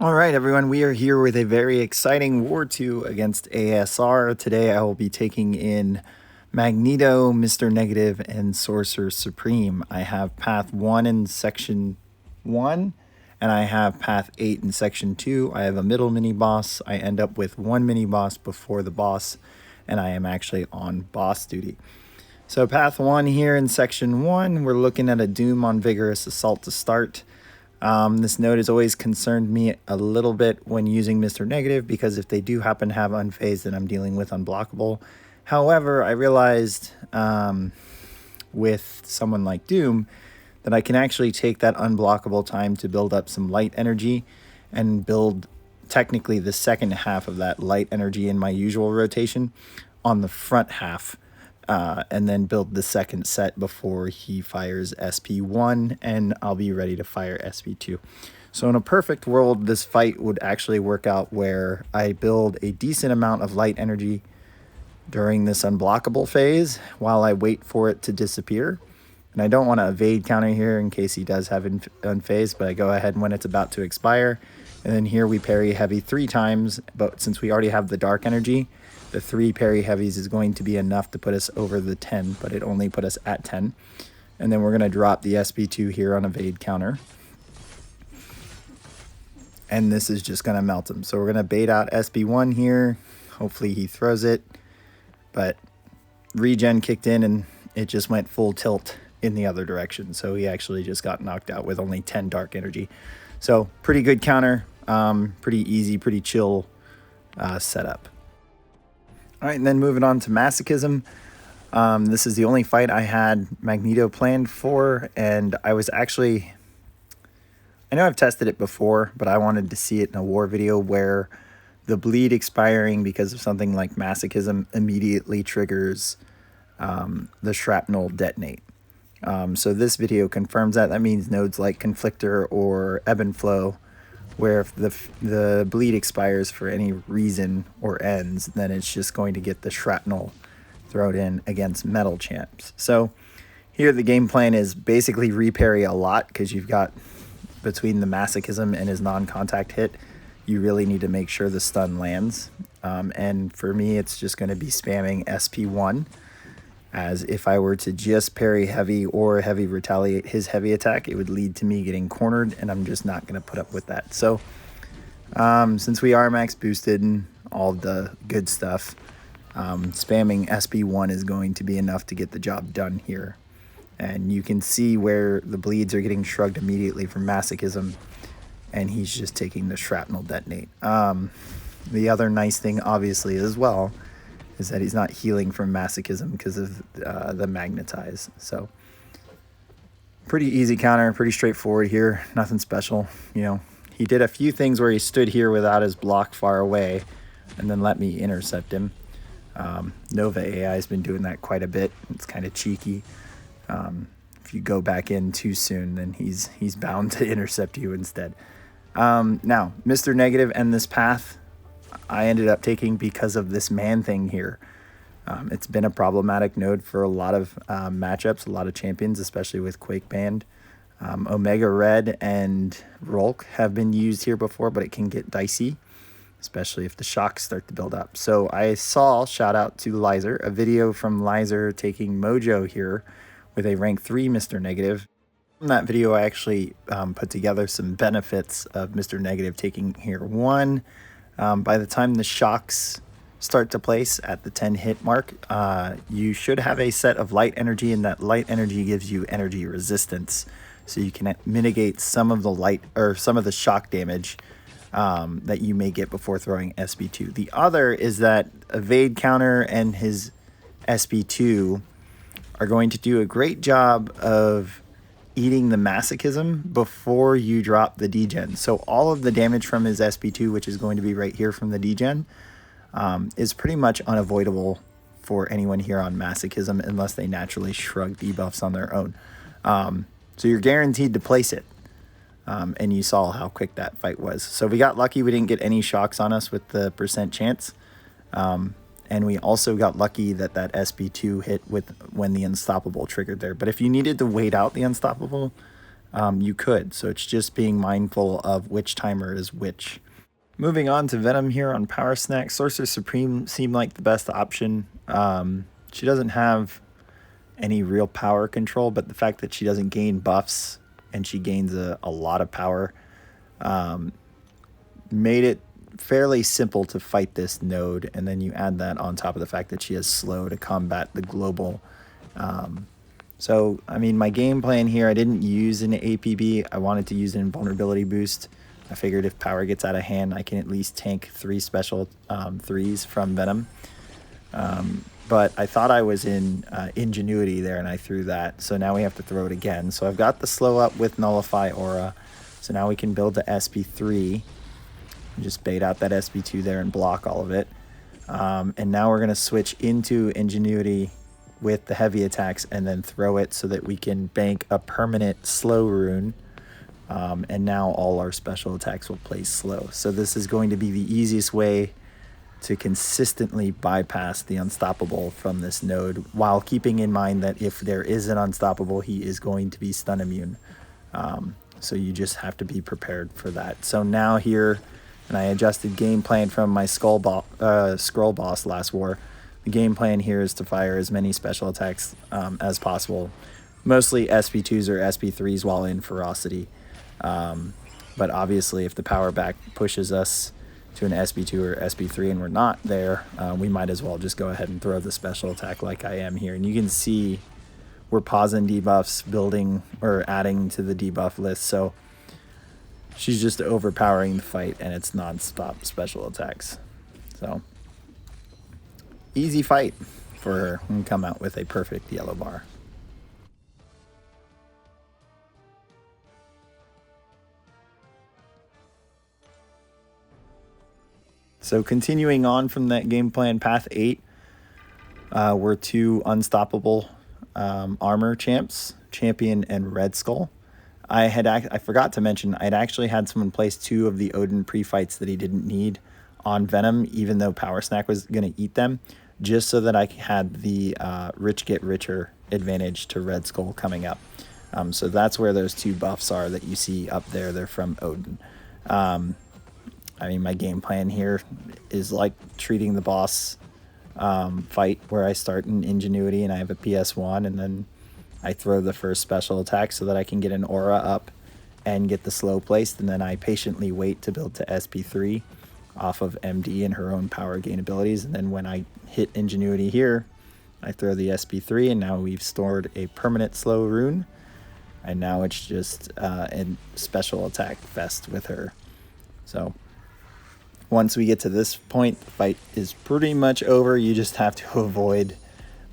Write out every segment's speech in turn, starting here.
All right, everyone, we are here with a very exciting War 2 against ASR. Today I will be taking in Magneto, Mr. Negative, and Sorcerer Supreme. I have Path 1 in Section 1, and I have Path 8 in Section 2. I have a middle mini-boss. I end up with one mini-boss before the boss, and I am actually on boss duty. So Path 1 here in Section 1, we're looking at a Doom on Vigorous Assault to start. This node has always concerned me a little bit when using Mr. Negative, because if they do happen to have unfazed, then I'm dealing with unblockable. However, I realized with someone like Doom that I can actually take that unblockable time to build up some light energy and build technically the second half of that light energy in my usual rotation on the front half. And then build the second set before he fires SP1, and I'll be ready to fire SP2. So in a perfect world, this fight would actually work out where I build a decent amount of light energy during this unblockable phase while I wait for it to disappear. And I don't want to evade counter here in case he does have unfazed, but I go ahead when it's about to expire. And then here we parry heavy 3 times, but since we already have the dark energy, the 3 parry heavies is going to be enough to put us over the 10, but it only put us at 10. And then we're going to drop the SP2 here on evade counter. And this is just going to melt him. So we're going to bait out SP1 here. Hopefully he throws it. But regen kicked in and it just went full tilt in the other direction. So he actually just got knocked out with only 10 dark energy. So pretty good counter. Pretty easy, pretty chill setup. All right, and then moving on to Masochism. This is the only fight I had Magneto planned for, and I was actually... I know I've tested it before, but I wanted to see it in a war video where the bleed expiring because of something like Masochism immediately triggers the shrapnel detonate. So this video confirms that. That means nodes like Conflictor or Ebb and Flow, where if the bleed expires for any reason or ends, then it's just going to get the shrapnel thrown in against metal champs. So here the game plan is basically reparry a lot, because you've got, between the Masochism and his non-contact hit, you really need to make sure the stun lands. And for me, it's just going to be spamming SP1, as if I were to just parry heavy or heavy retaliate his heavy attack, it would lead to me getting cornered, and I'm just not going to put up with that. So since we are max boosted and all the good stuff, spamming SP1 is going to be enough to get the job done here. And you can see where the bleeds are getting shrugged immediately from Masochism, and he's just taking the shrapnel detonate. The other nice thing, obviously, as well, is that he's not healing from Masochism because of the magnetize. So pretty easy counter, pretty straightforward here, nothing special. You know, he did a few things where he stood here without his block far away and then let me intercept him. Nova AI has been doing that quite a bit. It's kind of cheeky. If you go back in too soon, then he's bound to intercept you instead. Now, Mr. Negative and this path I ended up taking because of this Manthing here. It's been a problematic node for a lot of matchups, a lot of champions, especially with Quake Band. Omega Red and Rolk have been used here before, but it can get dicey, especially if the shocks start to build up. So I saw, shout out to Lizer, a video from Lizer taking Mojo here with a rank 3 Mr. Negative. In that video, I actually put together some benefits of Mr. Negative taking here. One, by the time the shocks start to place at the 10 hit mark, you should have a set of light energy, and that light energy gives you energy resistance, so you can mitigate some of the light or some of the shock damage that you may get before throwing SP2. The other is that evade counter and his SP2 are going to do a great job of eating the Masochism before you drop the degen. So all of the damage from his SP2, which is going to be right here from the degen, is pretty much unavoidable for anyone here on Masochism unless they naturally shrug debuffs on their own. So you're guaranteed to place it. And you saw how quick that fight was. So we got lucky we didn't get any shocks on us with the percent chance. And we also got lucky that that SP2 hit with when the Unstoppable triggered there. But if you needed to wait out the Unstoppable, you could. So it's just being mindful of which timer is which. Moving on to Venom here on Power Snack. Sorcerer Supreme seemed like the best option. She doesn't have any real power control, but the fact that she doesn't gain buffs and she gains a lot of power made it fairly simple to fight this node. And then you add that on top of the fact that she has slow to combat the global. So, I mean, my game plan here, I didn't use an APB. I wanted to use an invulnerability boost. I figured if power gets out of hand, I can at least tank 3 special 3s from Venom. But I thought I was in Ingenuity there, and I threw that. So now we have to throw it again. So I've got the slow up with Nullify Aura. So now we can build the SP3. And just bait out that SP2 there and block all of it. And now we're going to switch into Ingenuity with the heavy attacks and then throw it so that we can bank a permanent slow rune. And now all our special attacks will play slow. So this is going to be the easiest way to consistently bypass the unstoppable from this node, while keeping in mind that if there is an unstoppable, he is going to be stun immune. So you just have to be prepared for that. So now here, and I adjusted game plan from my Scroll Boss last war. The game plan here is to fire as many special attacks as possible, mostly SP2s or SP3s while in Ferocity. But obviously if the power back pushes us to an SP2 or SP3 and we're not there, we might as well just go ahead and throw the special attack like I am here. And you can see we're pausing debuffs, building or adding to the debuff list. So she's just overpowering the fight, and it's non-stop special attacks. So easy fight for her and come out with a perfect yellow bar. So continuing on from that game plan, Path 8, were 2 unstoppable armor champs, Champion and Redskull. I forgot to mention, I'd actually had someone place 2 of the Odin pre-fights that he didn't need on Venom, even though Power Snack was going to eat them, just so that I had the rich get richer advantage to Redskull coming up. So that's where those 2 buffs are that you see up there. They're from Odin. I mean, my game plan here is like treating the boss fight where I start in Ingenuity and I have a PS1, and then I throw the first special attack so that I can get an aura up and get the slow placed, and then I patiently wait to build to SP3 off of MD and her own power gain abilities. And then when I hit Ingenuity here, I throw the SP3, and now we've stored a permanent slow rune, and now it's just a special attack fest with her. So once we get to this point, the fight is pretty much over. You just have to avoid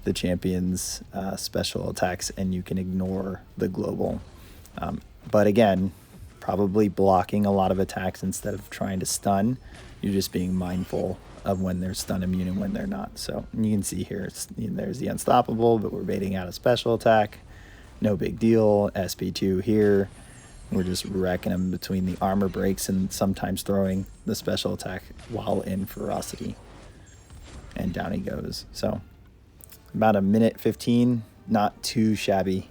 the champion's special attacks, and you can ignore the global. But again, probably blocking a lot of attacks instead of trying to stun. You're just being mindful of when they're stun immune and when they're not. So you can see here, there's the unstoppable, but we're baiting out a special attack. No big deal. SP2 here. We're just wrecking them between the armor breaks and sometimes throwing the special attack while in Ferocity. And down he goes. So about 1:15, not too shabby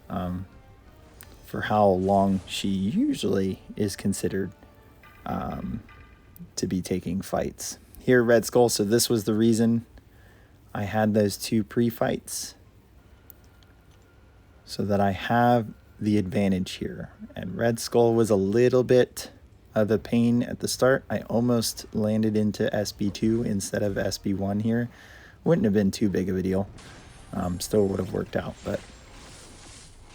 for how long she usually is considered to be taking fights. Here, Redskull, so this was the reason I had those 2 pre-fights, so that I have the advantage here. And Redskull was a little bit of a pain at the start. I almost landed into SB2 instead of SB1 here. Wouldn't have been too big of a deal. Still would have worked out, but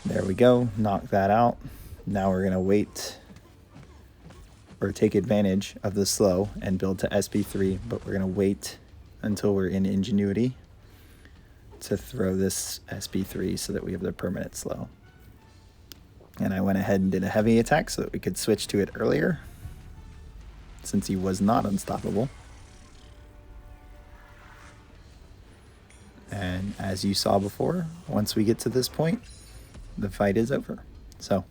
there we go. Knock that out. Now we're going to wait or take advantage of the slow and build to SB3, but we're going to wait until we're in Ingenuity to throw this SB3 so that we have the permanent slow. And I went ahead and did a heavy attack so that we could switch to it earlier, since he was not unstoppable. And as you saw before, once we get to this point, the fight is over. So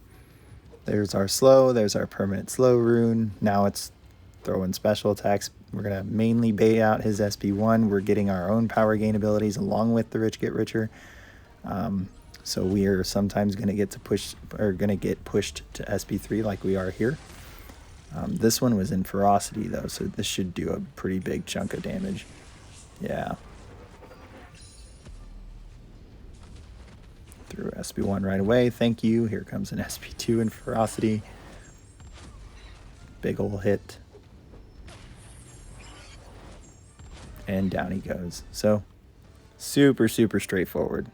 there's our slow, there's our permanent slow rune. Now it's throwing special attacks. We're going to mainly bait out his SP1. We're getting our own power gain abilities along with the Rich Get Richer. So we are sometimes going to get pushed to SP3 like we are here. This one was in ferocity though, so this should do a pretty big chunk of damage. Yeah. Through SP1 right away. Thank you. Here comes an SP2 in ferocity. Big ol' hit. And down he goes. So super straightforward.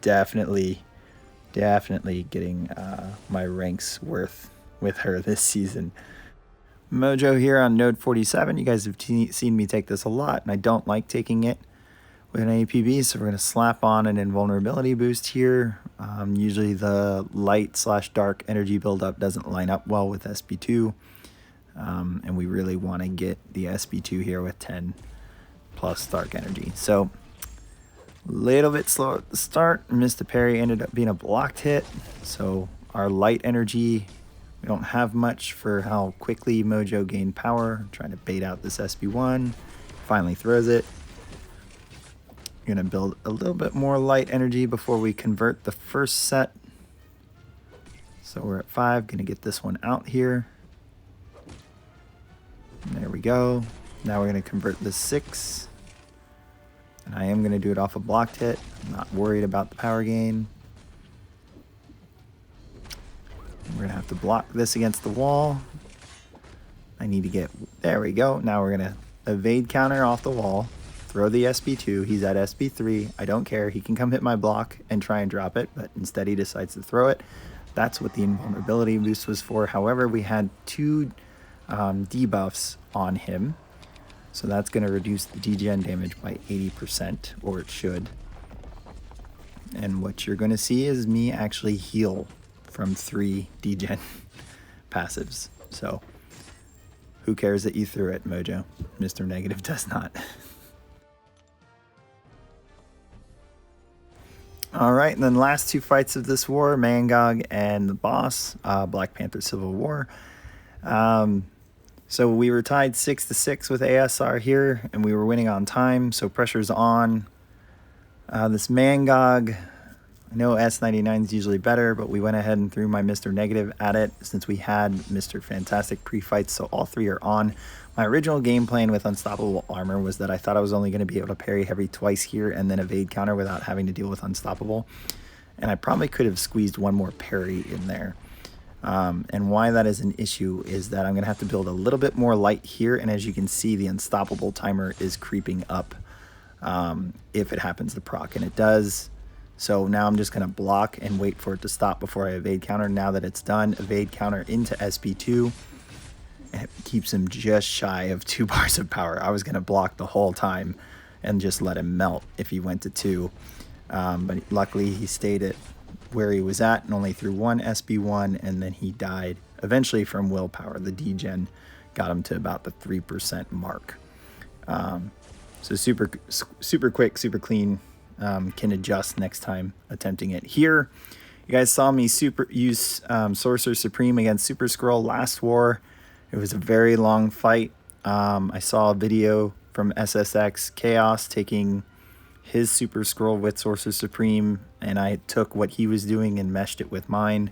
Definitely getting my ranks worth with her this season. Mojo here on node 47. You guys have seen me take this a lot, and I don't like taking it with an APB, so we're going to slap on an invulnerability boost here. Usually the light/dark energy buildup doesn't line up well with SP2, and we really want to get the SP2 here with 10 plus dark energy. So a little bit slow at the start. Missed a parry, ended up being a blocked hit. So our light energy, we don't have much for how quickly Mojo gained power. I'm trying to bait out this SP1. Finally throws it. Gonna build a little bit more light energy before we convert the first set. So we're at 5. Gonna get this one out here. And there we go. Now we're gonna convert the 6. And I am gonna do it off a blocked hit. I'm not worried about the power gain. We're gonna have to block this against the wall. I need to get, there we go. Now we're gonna evade counter off the wall, throw the SP2, he's at SP3, I don't care, he can come hit my block and try and drop it, but instead he decides to throw it. That's what the invulnerability boost was for. However, we had 2 debuffs on him, so that's gonna reduce the degen damage by 80%, or it should. And what you're gonna see is me actually heal from 3 degen passives. So who cares that you threw it, Mojo? Mr. Negative does not. All right, and then last 2 fights of this war, Mangog and the boss, Black Panther Civil War. So we were tied 6-6 with ASR here, and we were winning on time, so pressure's on. This Mangog, I know S99 is usually better, but we went ahead and threw my Mr. Negative at it since we had Mr. Fantastic pre-fights, so all 3 are on. My original game plan with Unstoppable Armor was that I thought I was only going to be able to parry heavy twice here and then evade counter without having to deal with Unstoppable. And I probably could have squeezed 1 more parry in there. And why that is an issue is that I'm going to have to build a little bit more light here, and as you can see, the Unstoppable timer is creeping up if it happens to proc, and it does. So now I'm just going to block and wait for it to stop before I evade counter. Now that it's done, evade counter into SP2, and it keeps him just shy of 2 bars of power. I was going to block the whole time and just let him melt if he went to 2. But luckily he stayed at where he was at and only threw 1 SP1, and then he died eventually from willpower. The degen got him to about the 3% mark. So super quick, super clean. Can adjust next time attempting it here. You guys saw me use Sorcerer Supreme against Super Skrull last war. It was a very long fight. I saw a video from SSX Chaos taking his Super Skrull with Sorcerer Supreme, and I took what he was doing and meshed it with mine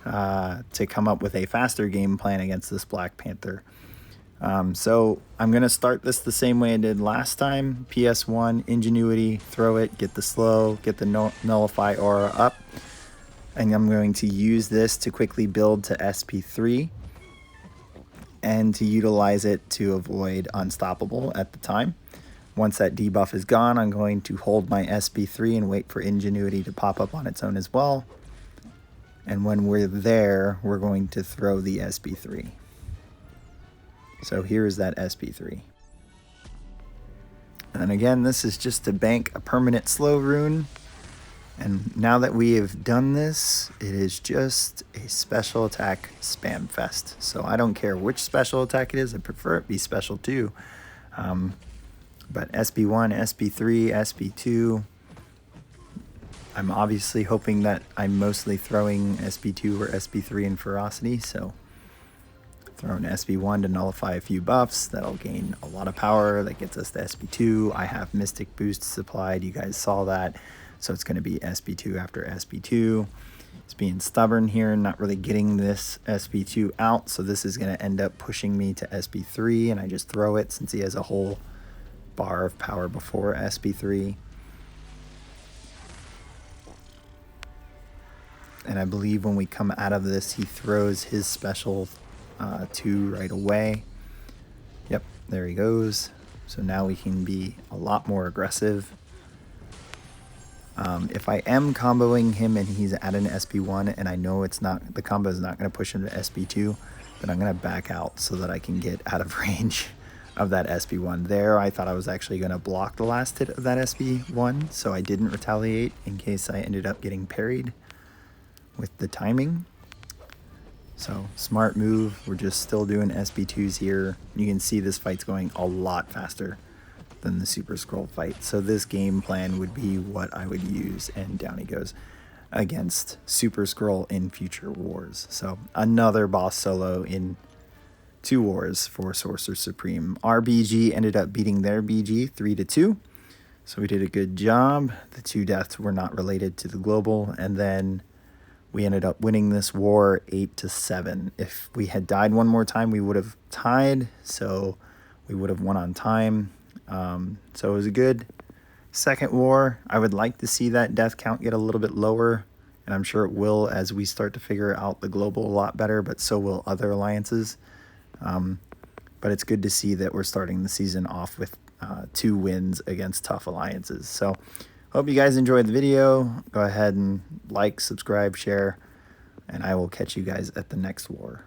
to come up with a faster game plan against this Black Panther. So I'm going to start this the same way I did last time. PS1, Ingenuity, throw it, get the slow, get the Nullify Aura up. And I'm going to use this to quickly build to SP3 and to utilize it to avoid Unstoppable at the time. Once that debuff is gone, I'm going to hold my SP3 and wait for Ingenuity to pop up on its own as well. And when we're there, we're going to throw the SP3. So here's that SP3. And again, this is just to bank a permanent slow rune. And now that we have done this, it is just a special attack spam fest. So I don't care which special attack it is. I prefer it be special too. But SP1, SP3, SP2. I'm obviously hoping that I'm mostly throwing SP2 or SP3 in ferocity. So throw an SP1 to nullify a few buffs. That'll gain a lot of power. That gets us to SP2. I have Mystic Boost supplied. You guys saw that. So it's going to be SB2 after SB2. It's being stubborn here, not really getting this SB2 out. So this is going to end up pushing me to SB3, and I just throw it since he has a whole bar of power before SB3. And I believe when we come out of this, he throws his special 2 right away. Yep, there he goes. So now we can be a lot more aggressive. If I am comboing him and he's at an SB1 and I know it's not, the combo is not going to push him to SB2, then I'm going to back out so that I can get out of range of that SB1. There, I thought I was actually going to block the last hit of that SB1, so I didn't retaliate in case I ended up getting parried with the timing. So smart move. We're just still doing SB2s here. You can see this fight's going a lot faster than the Super Skrull fight. So this game plan would be what I would use, and down he goes against Super Skrull in future wars. So another boss solo in 2 wars for Sorcerer Supreme. Our BG ended up beating their BG 3-2. So we did a good job. The 2 deaths were not related to the global, and then we ended up winning this war 8-7. If we had died one more time, we would have tied, so we would have won on time. So it was a good second war. I would like to see that death count get a little bit lower, and I'm sure it will as we start to figure out the global a lot better, but so will other alliances. But it's good to see that we're starting the season off with 2 wins against tough alliances. So hope you guys enjoyed the video. Go ahead and like, subscribe, share, and I will catch you guys at the next war.